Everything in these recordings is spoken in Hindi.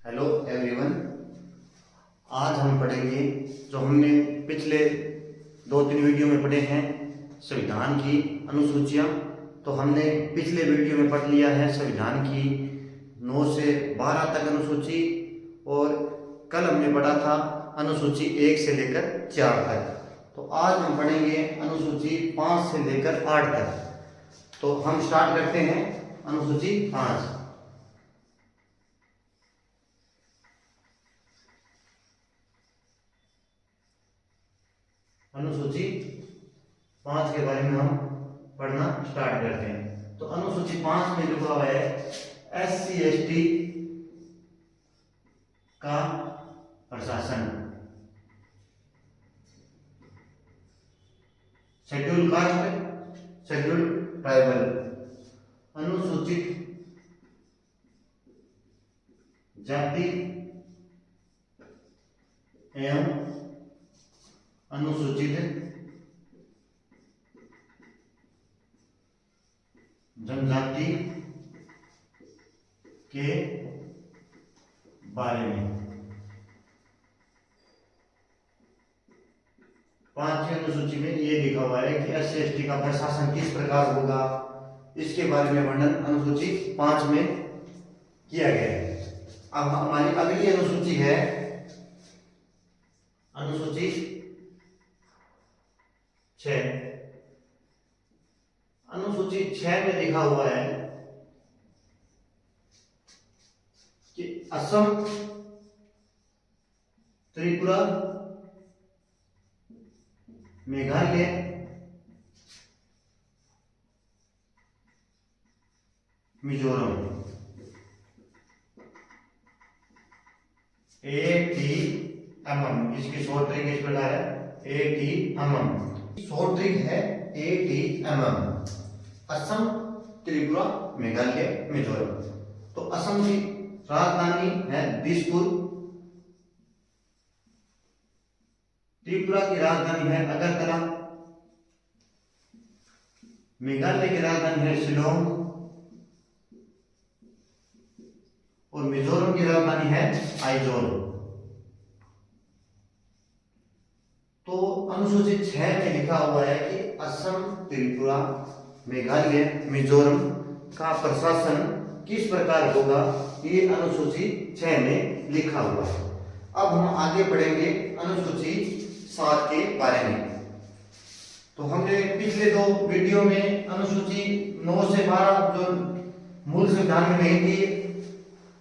Hello everyone. आज हम पढ़ेंगे जो हमने पिछले 2-3 वीडियो में पढ़े हैं संविधान की अनुसूचियाँ। तो हमने पिछले वीडियो में पढ़ लिया है संविधान की 9 से 12 तक अनुसूची, और कल हमने पढ़ा था अनुसूची 1 से लेकर 4 तक। तो आज हम पढ़ेंगे अनुसूची 5 से लेकर 8 तक। तो हम स्टार्ट करते हैं अनुसूची 5। अनुसूची 5 के बारे में हम पढ़ना स्टार्ट करते हैं। तो अनुसूची 5 में लिखा हुआ है SC/ST का प्रशासन, शेड्यूल कास्ट, शेड्यूल ट्राइबल, अनुसूचित जाति एवं अनुसूचित जनजाति के बारे में। 5वीं अनुसूची में ये लिखा हुआ है कि SC/ST का प्रशासन किस प्रकार होगा, इसके बारे में वर्णन अनुसूची 5 में किया गया है। अब हमारी अगली अनुसूची है अनुसूची 6। अनुसूची 6 में लिखा हुआ है कि असम, त्रिपुरा, मेघालय, मिजोरम, ATMM, इसकी शॉर्ट ट्रिक इस प्रकार है ATMM। शॉर्ट ट्रिक है ATMM, असम, त्रिपुरा, मेघालय, मिजोरम। तो असम की राजधानी है दिसपुर, त्रिपुरा की राजधानी है अगरतला, मेघालय की राजधानी है शिलोंग, और मिजोरम की राजधानी है आइजोल। तो अनुसूची 6 में लिखा हुआ है कि असम, त्रिपुरा, मेघालय, मिजोरम का प्रशासन किस प्रकार होगा, ये अनुसूची 6 में लिखा हुआ है। अब हम आगे बढ़ेंगे अनुसूची 7 के बारे में। तो हमने पिछले 2 वीडियो में अनुसूची 9 से 12 जो मूल संविधान में नहीं थी,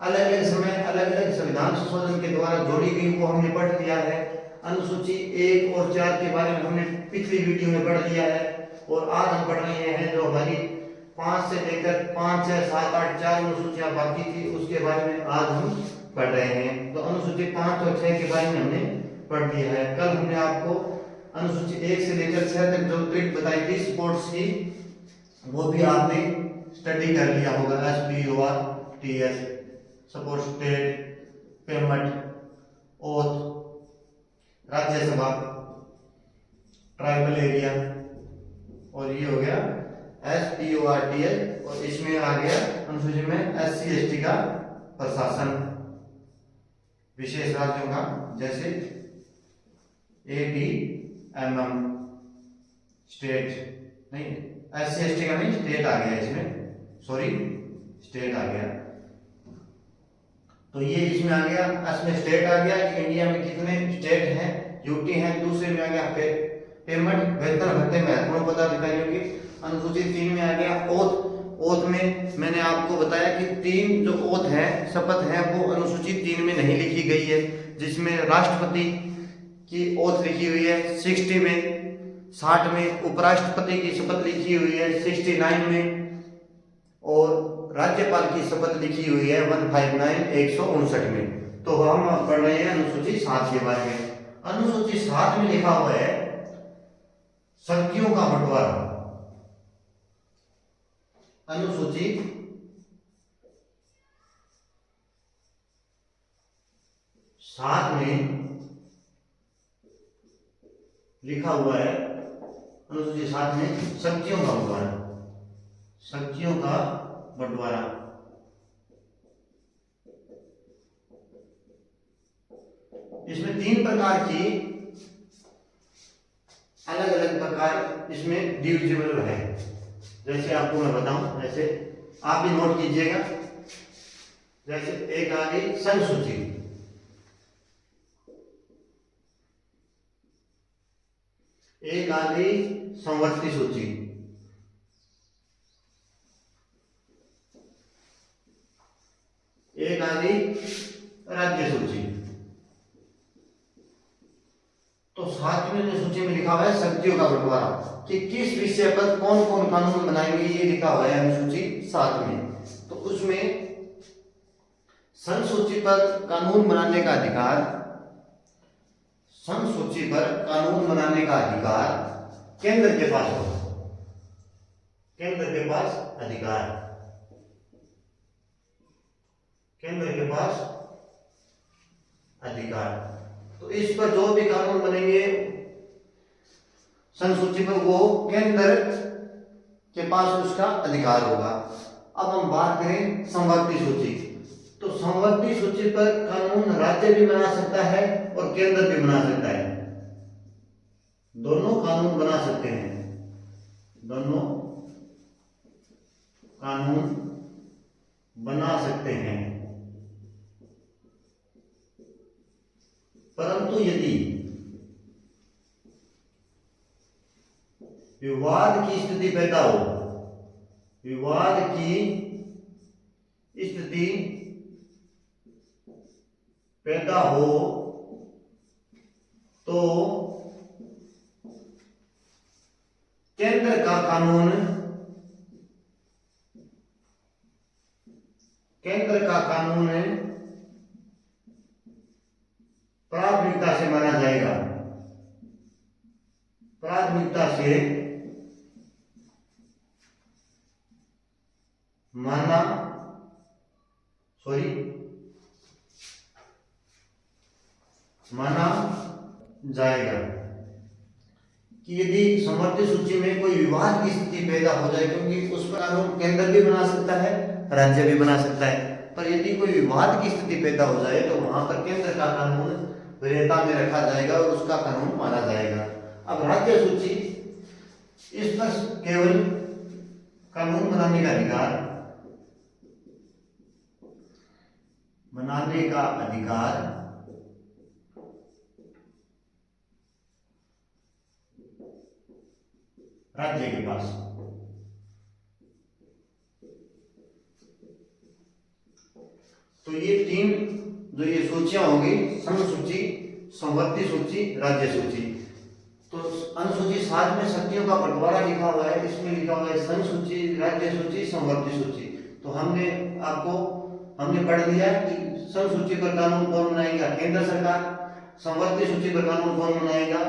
अलग अलग समय अलग अलग संविधान संशोधन के द्वारा जोड़ी गई, वो हमने पढ़ लिया है। अनुसूची 1 और 4 के बारे में हमने पिछली वीडियो में पढ़ लिया है, और आज हम पढ़ रहे हैं जो हमारी 5 से लेकर 5, 6, 7, 8 4 अनुसूचियां बाकी थी, उसके बारे में आज हम पढ़ रहे हैं। तो अनुसूची 5 और 6 के बारे में हमने पढ़ लिया है। कल हमने आपको अनुसूची 1 से लेकर 6 तक जो ट्रिक बताई थी स्पोर्ट्स की, वो भी आपने स्टडी कर लिया होगा। SPORTS, support, state, payment, oath, Rajya Sabha, tribal area, और ये हो गया SPORTS, और इसमें आ गया अनुसूची में SC/ST का प्रशासन, विशेष राज्यों का, जैसे ATMM, स्टेट नहीं, SC/ST का नहीं, स्टेट आ गया इसमें, सॉरी स्टेट आ गया। तो ये इसमें आ गया, इसमें स्टेट आ गया कि इंडिया में कितने स्टेट हैं, यूटी हैं। दूसरे में आ गया पेमेंट, वेतन भत्ते, महत्वपूर्ण पदाधिकारियों की। अनुसूची 3 में आ गया ओथ। ओथ में मैंने आपको बताया कि 3 जो ओथ है, शपथ है, वो अनुसूची 3 में नहीं लिखी गई है, जिसमें राष्ट्रपति की ओथ लिखी हुई है 60 में, 60 में उपराष्ट्रपति की शपथ लिखी हुई है 69 में, और राज्यपाल की शपथ लिखी हुई है 159 में। तो हम पढ़ रहे हैं अनुसूची 7 के बारे में। अनुसूची 7 में लिखा हुआ है शक्तियों का बंटवारा। अनुसूची 7 में लिखा हुआ है, अनुसूची 7 में शक्तियों का बंटवारा, शक्तियों का बंटवारा। इसमें 3 प्रकार की अलग अलग प्रकार इसमें डिविजिबल है। जैसे आपको मैं बताऊं, जैसे आप भी नोट कीजिएगा। जैसे एक आ गई संसूची, एक आ गई संवर्ती सूची, एक आ गई राज्य सूची। तो 7वें जो सूची में लिखा हुआ है शक्तियों का बंटवारा, कि किस विषय पर कौन कौन कानून बनाएंगे, ये लिखा हुआ है अनुसूची 7 में। तो उसमें संसूची पर कानून बनाने का अधिकार, संसूची पर कानून बनाने का अधिकार केंद्र के पास होगा, केंद्र के पास अधिकार, केंद्र के पास अधिकार। तो इस पर जो भी कानून बनेंगे संसूची पर, वो केंद्र के पास उसका अधिकार होगा। अब हम बात करें संवर्ती सूची, तो संवर्ती सूची पर कानून राज्य भी बना सकता है और केंद्र भी बना सकता है, दोनों कानून बना सकते हैं, दोनों कानून बना सकते हैं। परंतु यदि विवाद की स्थिति पैदा हो, विवाद की स्थिति पैदा हो, तो केंद्र का कानून, केंद्र का कानून प्राथमिकता से माना जाएगा, प्राथमिकता से माना जाएगा। कि यदि संवर्ती सूची में कोई विवाद की स्थिति पैदा हो जाए, क्योंकि उस पर कानून केंद्र भी बना सकता है, राज्य भी बना सकता है, पर यदि कोई विवाद की स्थिति पैदा हो जाए तो वहां पर केंद्र का कानून वरीयता में रखा जाएगा और उसका कानून माना जाएगा। अब राज्य सूची, इस पर केवल कानून बनाने का अधिकार, बनाने का अधिकार राज्य के पास। तो ये 3 जो ये सूचियां होंगी, संसूची, संवर्ती सूची, राज्य सूची। तो अनुसूची 7 में शक्तियों का बंटवारा लिखा हुआ है, इसमें लिखा हुआ है संसूची, राज्य सूची, संवर्ती सूची। तो हमने पढ़ लिया कि संसूची पर कानून कौन बनाएगा, केंद्र सरकार, संवर्ती सूची पर कानून कौन बनाएगा,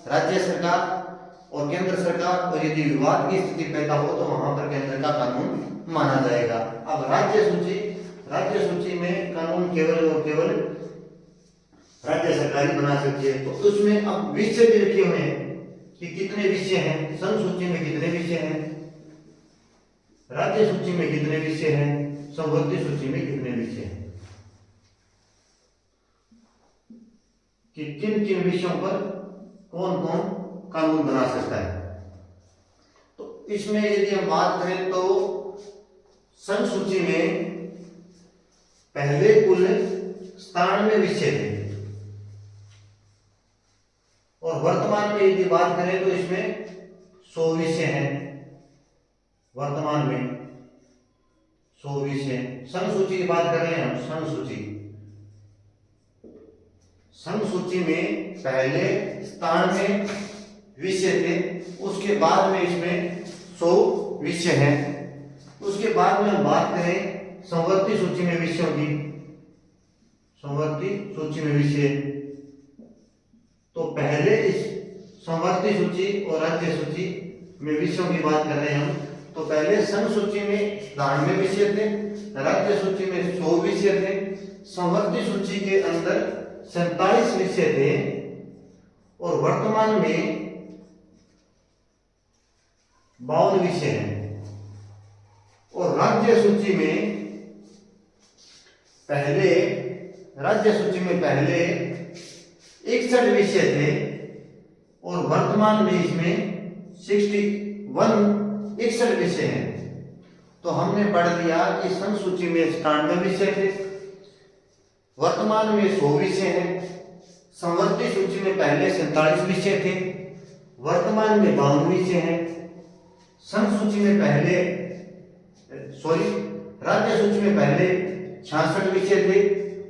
राज्य सरकार और केंद्र सरकार, और यदि विवाद की स्थिति पैदा हो तो वहां पर केंद्र का कानून माना जाएगा। अब राज्य सूची, राज्य सूची में कानून केवल और केवल राज्य सरकार ही बना सकती है। तो उसमें अब विषय भी लिखे हुए हैं कि कितने विषय हैं, संसूची में कितने विषय हैं, राज्य सूची में कितने विषय हैं, संवर्ती सूची में कितने विषय हैं, कि किन किन विषयों पर कौन कौन कानून बना सकता है। तो इसमें यदि हम बात करें तो संसूची में पहले कुल 97 विषय थे, और वर्तमान में यदि बात करें तो इसमें 100 विषय हैं, वर्तमान में 100 विषय। संसूची की बात कर रहे हैं हम, संसूची, संसूची में पहले 97 विषय थे, उसके बाद में इसमें 100 विषय हैं। उसके बाद में हम बात करें संवर्ती सूची में विषयों की, संवर्ती सूची में विषय, तो पहले इस संवर्ती सूची और राज्य सूची में विषयों की बात कर रहे हैं हम। तो पहले संसूची में 92 विषय थे, राज्य सूची में 100 विषय थे, संवर्ती सूची के अंदर 47 विषय थे, और वर्तमान में 52 विषय हैं। और राज्य सूची में पहले, राज्य सूची में पहले 61 विषय थे और वर्तमान में इसमें 61 विषय हैं। तो हमने पढ़ लिया कि संघ सूची में 97 विषय थे, वर्तमान में 100 विषय हैं, संवर्ती सूची में पहले 47 विषय थे, वर्तमान में 52 विषय हैं, संघ सूची में पहले राज्य सूची में पहले 66 विषय थे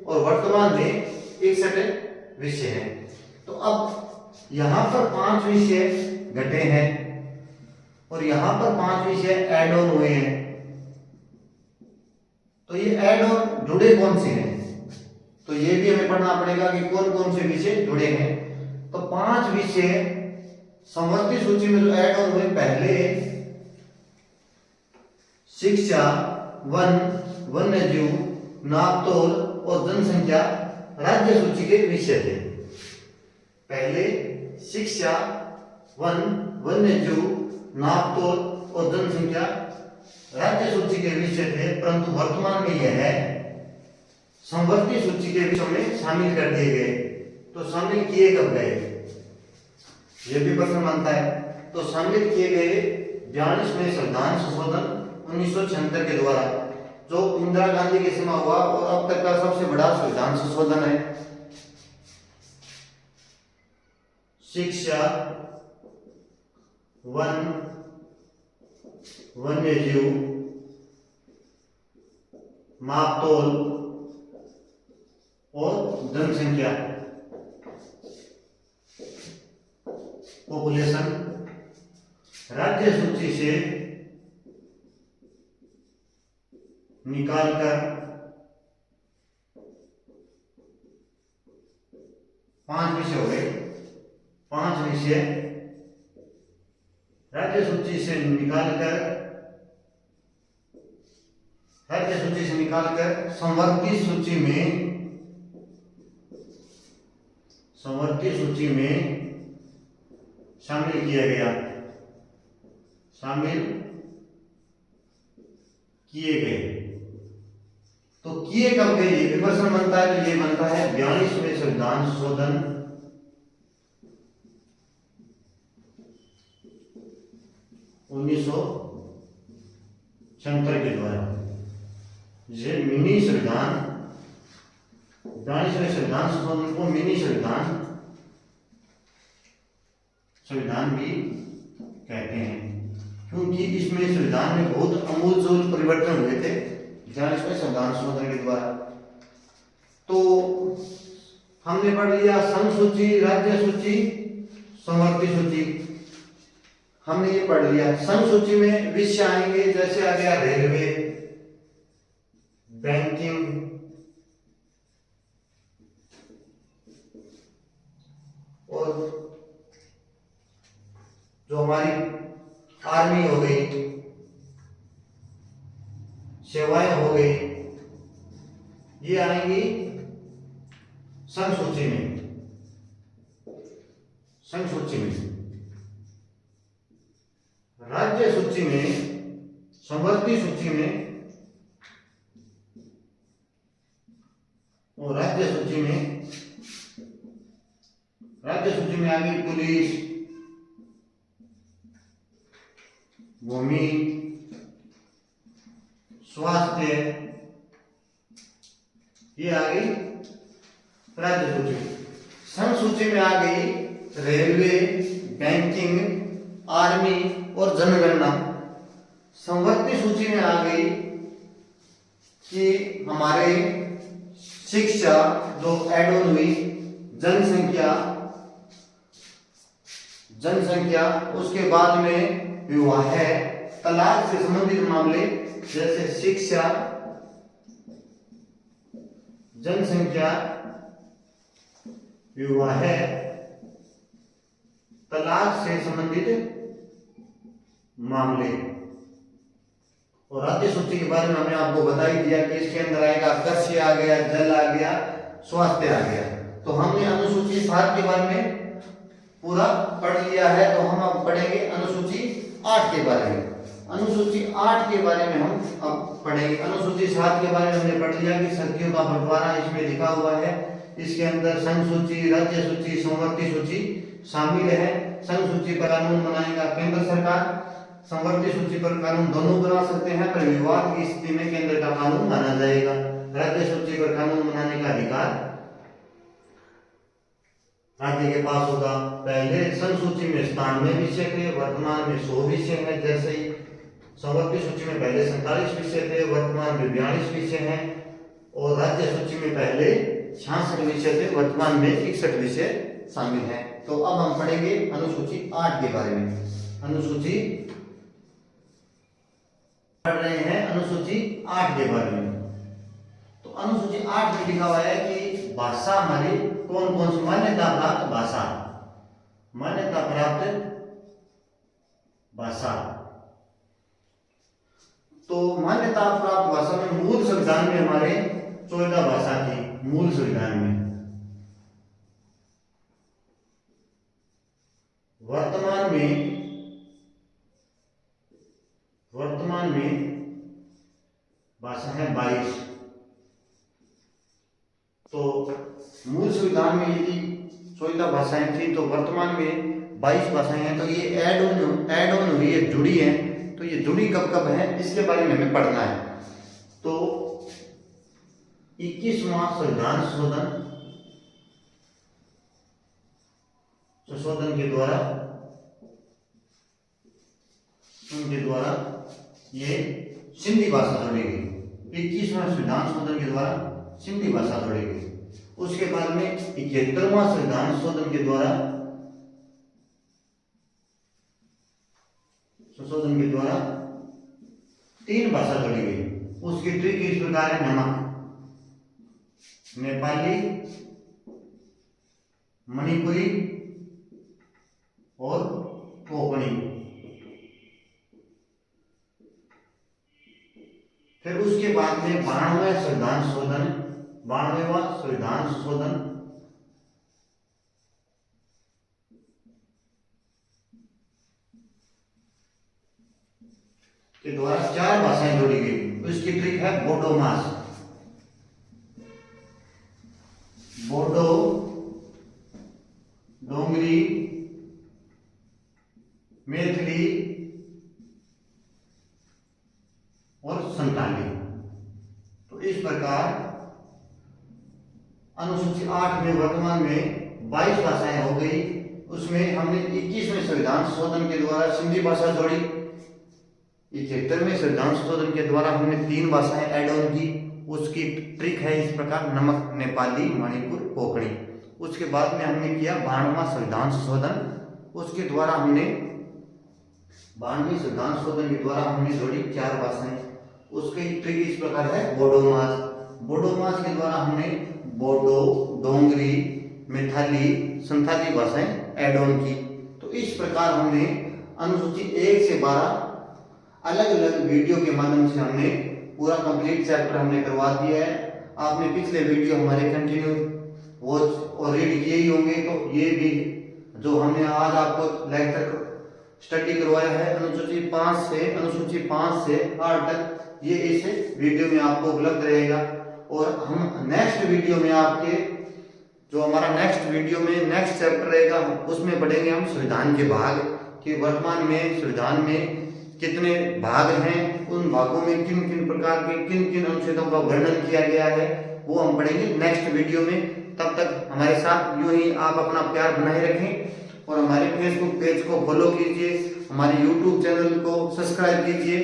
और वर्तमान में 61 विषय हैं। तो अब यहां पर 5 विषय घटे हैं और यहां पर 5 विषय ऐड ऑन हुए हैं। तो ये ऐड ऑन जुड़े कौन से हैं, तो ये भी हमें पढ़ना पड़ेगा कि कौन कौन से विषय जुड़े हैं। तो 5 विषय संवर्ती सूची में जो ऐड ऑन हुए, पहले शिक्षा, वन, वन्यजीव, नापतोल और जनसंख्या राज्य सूची के विषय थे। पहले शिक्षा, वन, वन्यजीव, नापतोल और जनसंख्या राज्य सूची के विषय थे, परंतु वर्तमान में यह संवर्ती सूची के विषयों में शामिल कर दिए गए। तो शामिल किए कब गए, यह भी प्रश्न बनता है। तो शामिल किए गए 42वें संविधान संशोधन 1976 के द्वारा, जो इंदिरा गांधी के समय हुआ और अब तक का सबसे बड़ा संविधान संशोधन है। शिक्षा, वन, वन्यजीव, मापतोल और जनसंख्या पॉपुलेशन राज्य सूची से निकालकर 5 विषय हो गए। 5 विषय राज्य सूची से निकालकर संवर्ती सूची में शामिल किया गया, शामिल किए गए। तो किए कब गए, ये भी प्रश्न बनता है। तो ये बनता है 42वें संविधान संशोधन 1976 के द्वारा। ये मिनी संविधान, 42वें संविधान संशोधन को मिनी संविधान भी कहते हैं, क्योंकि इसमें संविधान में बहुत अमूलचूल परिवर्तन हुए थे 42वें संविधान संशोधन के द्वारा। तो हमने पढ़ लिया संघ सूची, राज्य सूची, संवर्ती सूची, हमने ये पढ़ लिया। संघ सूची में विषय आएंगे, जैसे आ गया रेलवे, बैंकिंग, और जो हमारी आर्मी हो गई, सेवाएं हो गई, ये आएंगी संघ सूची में। राज्य सूची में, संवर्ती सूची में और राज्य सूची में आ गई पुलिस, भूमि, स्वास्थ्य, ये आ गई राज्य सूची। संघ सूची में आ गई रेलवे, बैंकिंग, आर्मी और जनगणना। संवर्ती सूची में आ गई कि हमारे शिक्षा जो ऐड ऑन हुई, जनसंख्या, उसके बाद में विवाह है, तलाक से संबंधित मामले, जैसे शिक्षा, जनसंख्या, विवाह है, तलाक से संबंधित मामले। और राज्य सूची के बारे में हमने आपको बता ही दिया कि इसके अंदर आएगा कृषि आ गया, जल आ गया, स्वास्थ्य आ गया। तो हमने अनुसूची 7 के बारे में पूरा पढ़ लिया है। तो हम अब पढ़ेंगे अनुसूची 8 के बारे में। अनुसूची 8 के बारे में हम अब पढ़ेंगे। अनुसूची 7 के बारे में हमने पढ़ लिया कि सखियों का बंटवारा इसमें लिखा हुआ है इसके अंदर संघ सूची, राज्य सूची, संवर्ती सूची शामिल है। संघ सूची पर कानून बनाएगा केंद्र सरकार, संवर्ती सूची पर कानून दोनों बना सकते हैं, पर विवाद की स्थिति में केंद्र का कानून माना जाएगा। राज्य सूची पर कानून बनाने का अधिकार राज्य के पास होगा। पहले संघ सूची में 97 विषय थे, वर्तमान में 100 विषय है। जैसे ही संवर्ती सूची में पहले 47 विषय थे, वर्तमान में 42 विषय हैं। और राज्य सूची में पहले 66 विषय थे, वर्तमान में 61 विषय शामिल हैं। तो अब हम पढ़ेंगे अनुसूची 8 के बारे में। अनुसूची पढ़ रहे हैं अनुसूची 8 के बारे में। तो अनुसूची 8 में लिखा हुआ है कि भाषा हमारी कौन कौन सी मान्यता प्राप्त भाषा, मान्यता प्राप्त भाषा। तो मान्यता प्राप्त भाषा में मूल संविधान में हमारे 14 भाषा थी। मूल संविधान में वर्तमान में भाषा है 22। तो मूल संविधान में यदि 14 भाषाएं थी तो वर्तमान में 22 भाषाएं हैं। तो ये ऐड ऑन हुई है, जुड़ी है। तो ये जुड़ी कब कब है इसके बारे में हमें पढ़ना है। तो 21वां संविधान संशोधन के द्वारा ये सिंधी भाषा जोड़ी गई। 21वां संविधान संशोधन के द्वारा सिंधी भाषा जोड़ी गई। उसके बाद में 71वां संविधान संशोधन के द्वारा 3 भाषा जोड़ी गई। उसकी ट्रिक इस प्रकार है, नमक, नेपाली, मणिपुरी और कोंकणी। फिर उसके बाद में 92वां संविधान संशोधन के द्वारा 4 भाषाएं जोड़ी गई। उसकी ट्रिक है बोडोमास, बोडो, डोंगरी, मैथिली और संताली। तो इस प्रकार अनुसूची 8 में वर्तमान में 22 भाषाएं हो गई। उसमें हमने 21वें संविधान संशोधन के द्वारा सिंधी भाषा जोड़ी। 71वें संविधान संशोधन के द्वारा हमने 3 भाषाएं ऐड ऑन की। उसकी ट्रिक है इस प्रकार, नमक, नेपाली, मणिपुर, कोंकणी। उसके बाद में हमने किया 92वां संविधान संशोधन। उसके द्वारा हमने 92वें संविधान संशोधन के द्वारा हमने जोड़ी 4 भाषाएं। उसकी ट्रिक इस प्रकार है, बोडोमास। बोडोमास के द्वारा हमने बोडो, डोंगरी, मैथिली, संथाली भाषाएं ऐड ऑन की। तो इस प्रकार हमने अनुसूची 1 से 12 अलग अलग वीडियो के माध्यम से हमने पूरा कंप्लीट चैप्टर हमने करवा दिया है। आपने पिछले वीडियो हमारे कंटिन्यू वॉच और रीड किए ही होंगे। तो ये भी जो हमने आज आपको लेक्चर स्टडी करवाया है अनुसूची 5 से 8 तक, ये इस वीडियो में आपको उपलब्ध रहेगा। और हम नेक्स्ट वीडियो में आपके जो हमारा नेक्स्ट चैप्टर रहेगा उसमें पढ़ेंगे हम संविधान के भाग, कि वर्तमान में संविधान में कितने भाग हैं, उन भागों में किन किन प्रकार के किन किन अनुच्छेदों का वर्णन किया गया है, वो हम पढ़ेंगे नेक्स्ट वीडियो में। तब तक हमारे साथ यूं ही आप अपना प्यार बनाए रखें और हमारे फेसबुक पेज को फॉलो कीजिए, हमारे यूट्यूब चैनल को सब्सक्राइब कीजिए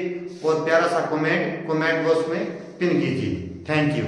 और प्यारा सा कमेंट बॉक्स में पिन कीजिए। Thank you.